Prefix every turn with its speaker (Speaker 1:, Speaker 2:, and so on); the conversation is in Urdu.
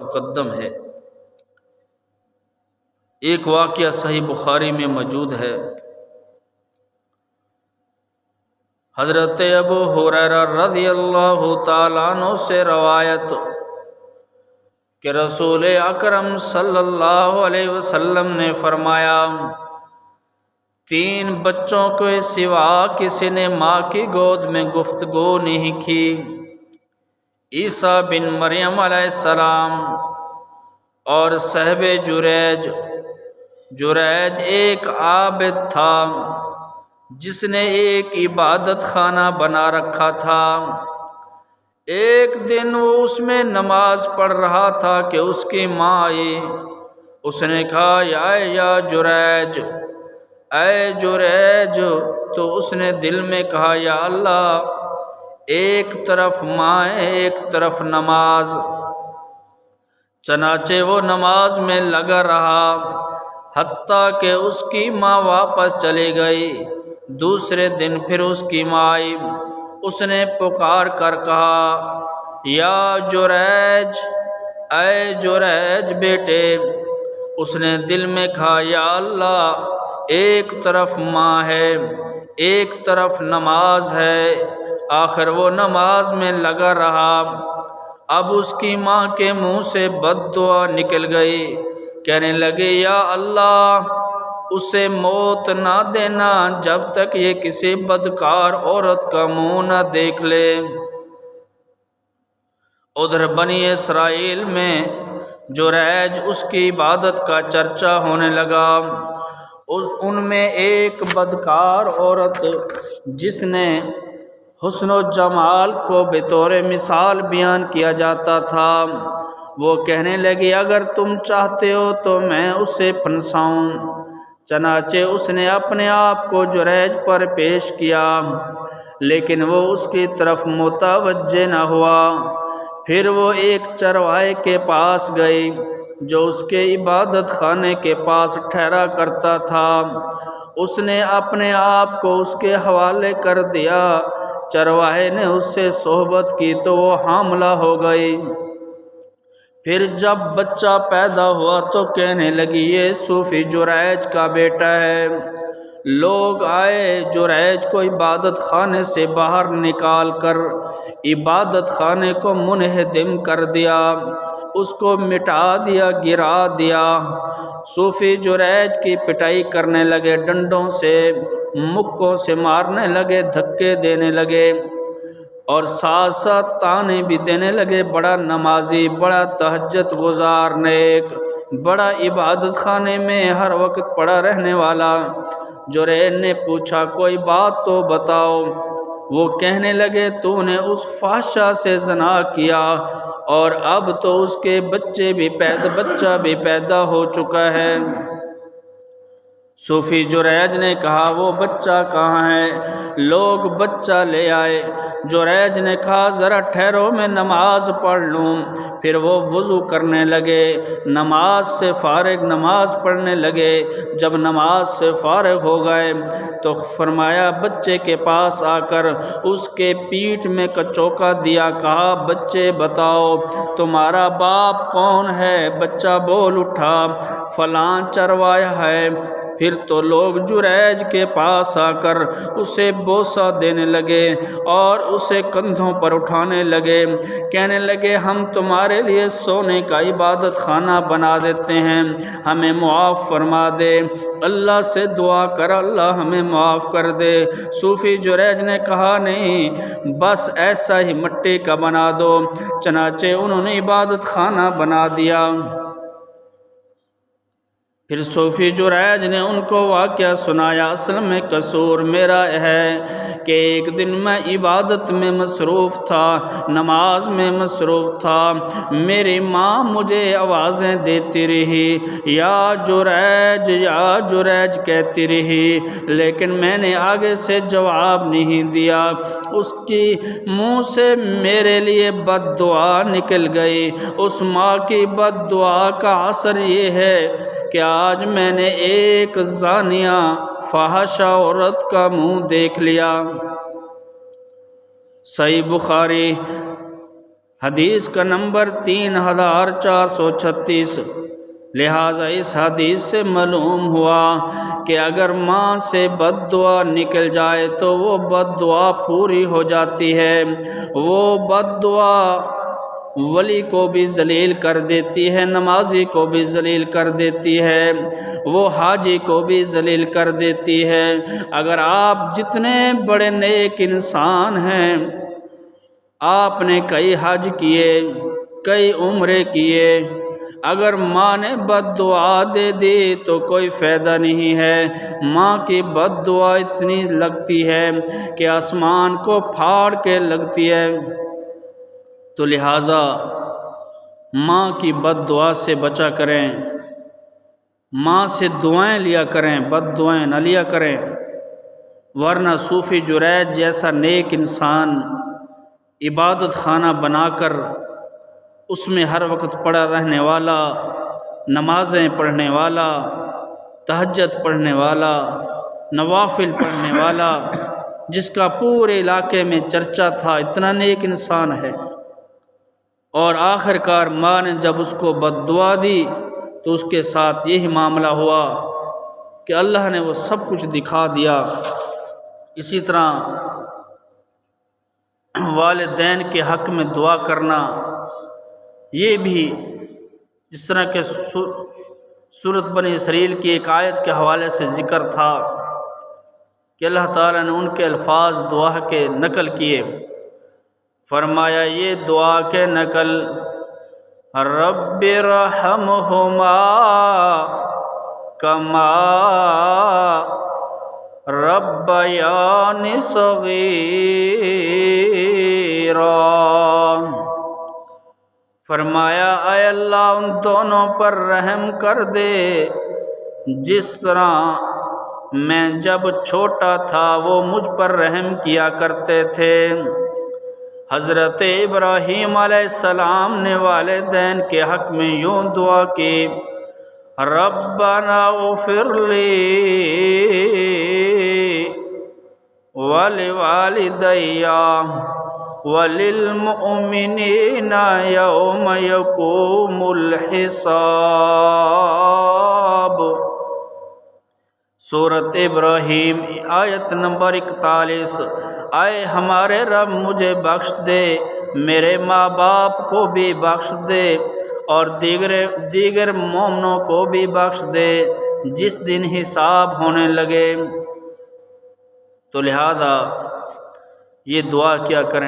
Speaker 1: مقدم ہے۔ ایک واقعہ صحیح بخاری میں موجود ہے، حضرت ابو ہریرہ رضی اللہ تعالیٰ عنہ سے روایت کہ رسول اکرم صلی اللہ علیہ وسلم نے فرمایا، 3 بچوں کے سوا کسی نے ماں کی گود میں گفتگو نہیں کی، عیسیٰ بن مریم علیہ السلام اور صاحب جریج ایک عابد تھا جس نے ایک عبادت خانہ بنا رکھا تھا۔ ایک دن وہ اس میں نماز پڑھ رہا تھا کہ اس کی ماں آئی۔ اس نے کہا، یا جریج، اے جریج۔ تو اس نے دل میں کہا، یا اللہ، ایک طرف ماں ہے ایک طرف نماز۔ چنانچہ وہ نماز میں لگا رہا حتیٰ کہ اس کی ماں واپس چلی گئی۔ دوسرے دن پھر اس کی ماں آئی۔ اس نے پکار کر کہا، یا جریج، اے جریج بیٹے۔ اس نے دل میں کہا، یا اللہ، ایک طرف ماں ہے ایک طرف نماز ہے۔ آخر وہ نماز میں لگا رہا۔ اب اس کی ماں کے منہ سے بد دعا نکل گئی، کہنے لگی، یا اللہ، اسے موت نہ دینا جب تک یہ کسی بدکار عورت کا منہ نہ دیکھ لے۔ ادھر بنی اسرائیل میں جریج اس کی عبادت کا چرچا ہونے لگا۔ ان میں ایک بدکار عورت جس نے حسن و جمال کو بطور مثال بیان کیا جاتا تھا، وہ کہنے لگی، اگر تم چاہتے ہو تو میں اسے پھنساؤں۔ چنانچہ اس نے اپنے آپ کو جریج پر پیش کیا، لیکن وہ اس کی طرف متوجہ نہ ہوا۔ پھر وہ ایک چرواہے کے پاس گئی جو اس کے عبادت خانے کے پاس ٹھہرا کرتا تھا۔ اس نے اپنے آپ کو اس کے حوالے کر دیا۔ چرواہے نے اس سے صحبت کی تو وہ حاملہ ہو گئی۔ پھر جب بچہ پیدا ہوا تو کہنے لگی، یہ صوفی جریج کا بیٹا ہے۔ لوگ آئے، جریج کو عبادت خانے سے باہر نکال کر عبادت خانے کو منہدم کر دیا، اس کو مٹا دیا، گرا دیا۔ صوفی جریج کی پٹائی کرنے لگے، ڈنڈوں سے مکوں سے مارنے لگے، دھکے دینے لگے اور ساتھ ساتھ تانے بھی دینے لگے۔ بڑا نمازی، بڑا تہجد گزار، نیک، بڑا عبادت خانے میں ہر وقت پڑا رہنے والا۔ جریج نے پوچھا، کوئی بات تو بتاؤ۔ وہ کہنے لگے، تو نے اس فحشہ سے زنا کیا اور اب تو اس کے بچہ بھی پیدا ہو چکا ہے۔ صوفی جریج نے کہا، وہ بچہ کہاں ہے؟ لوگ بچہ لے آئے۔ جریج نے کہا، ذرا ٹھہرو، میں نماز پڑھ لوں۔ پھر وہ وضو کرنے لگے، نماز سے فارغ نماز پڑھنے لگے۔ جب نماز سے فارغ ہو گئے تو فرمایا، بچے کے پاس آ کر اس کے پیٹھ میں کچوکا دیا، کہا، بچے بتاؤ تمہارا باپ کون ہے؟ بچہ بول اٹھا، فلاں چرواہا ہے۔ پھر تو لوگ جریج کے پاس آ کر اسے بوسہ دینے لگے اور اسے کندھوں پر اٹھانے لگے، کہنے لگے، ہم تمہارے لیے سونے کا عبادت خانہ بنا دیتے ہیں، ہمیں معاف فرما دے، اللہ سے دعا کر اللہ ہمیں معاف کر دے۔ صوفی جریج نے کہا، نہیں، بس ایسا ہی مٹی کا بنا دو۔ چنانچہ انہوں نے عبادت خانہ بنا دیا۔ پھر صوفی جریج نے ان کو واقعہ سنایا، اصل میں قصور میرا ہے کہ ایک دن میں عبادت میں مصروف تھا، نماز میں مصروف تھا، میری ماں مجھے آوازیں دیتی رہی، یا جریج کہتی رہی، لیکن میں نے آگے سے جواب نہیں دیا۔ اس کی منہ سے میرے لیے بد دعا نکل گئی۔ اس ماں کی بد دعا کا اثر یہ ہے کہ آج میں نے ایک زانیہ فاحشہ عورت کا منہ دیکھ لیا۔ صحیح بخاری حدیث کا نمبر 3436۔ لہٰذا اس حدیث سے معلوم ہوا کہ اگر ماں سے بد دعا نکل جائے تو وہ بد دعا پوری ہو جاتی ہے۔ وہ بد دعا ولی کو بھی ذلیل کر دیتی ہے، نمازی کو بھی ذلیل کر دیتی ہے، وہ حاجی کو بھی ذلیل کر دیتی ہے۔ اگر آپ جتنے بڑے نیک انسان ہیں، آپ نے کئی حج کیے، کئی عمرے کیے، اگر ماں نے بد دعا دے دی تو کوئی فائدہ نہیں ہے۔ ماں کی بد دعا اتنی لگتی ہے کہ آسمان کو پھاڑ کے لگتی ہے، تو لہٰذا ماں کی بد دعا سے بچا کریں، ماں سے دعائیں لیا کریں، بد دعائیں نہ لیا کریں، ورنہ صوفی جریج جیسا نیک انسان عبادت خانہ بنا کر اس میں ہر وقت پڑا رہنے والا، نمازیں پڑھنے والا، تہجد پڑھنے والا، نوافل پڑھنے والا، جس کا پورے علاقے میں چرچا تھا، اتنا نیک انسان ہے، اور آخر کار ماں نے جب اس کو بد دعا دی تو اس کے ساتھ یہی معاملہ ہوا کہ اللہ نے وہ سب کچھ دکھا دیا۔ اسی طرح والدین کے حق میں دعا کرنا، یہ بھی جس طرح کہ سورۃ بنی اسرائیل کی ایک آیت کے حوالے سے ذکر تھا کہ اللہ تعالیٰ نے ان کے الفاظ دعا کے نقل کیے، فرمایا یہ دعا کے نقل رب ارحمہما کما ربیانی صغیرا، فرمایا اے اللہ ان دونوں پر رحم کر دے جس طرح میں جب چھوٹا تھا وہ مجھ پر رحم کیا کرتے تھے۔ حضرت ابراہیم علیہ السلام نے والدین کے حق میں یوں دعا کی، ربنا اغفر لی ولوالدی وللمؤمنین یوم یقوم الحساب۔ سورۃ ابراہیم آیت نمبر 41۔ اے ہمارے رب مجھے بخش دے، میرے ماں باپ کو بھی بخش دے، اور دیگر مومنوں کو بھی بخش دے جس دن حساب ہونے لگے۔ تو لہذا یہ دعا کیا کریں۔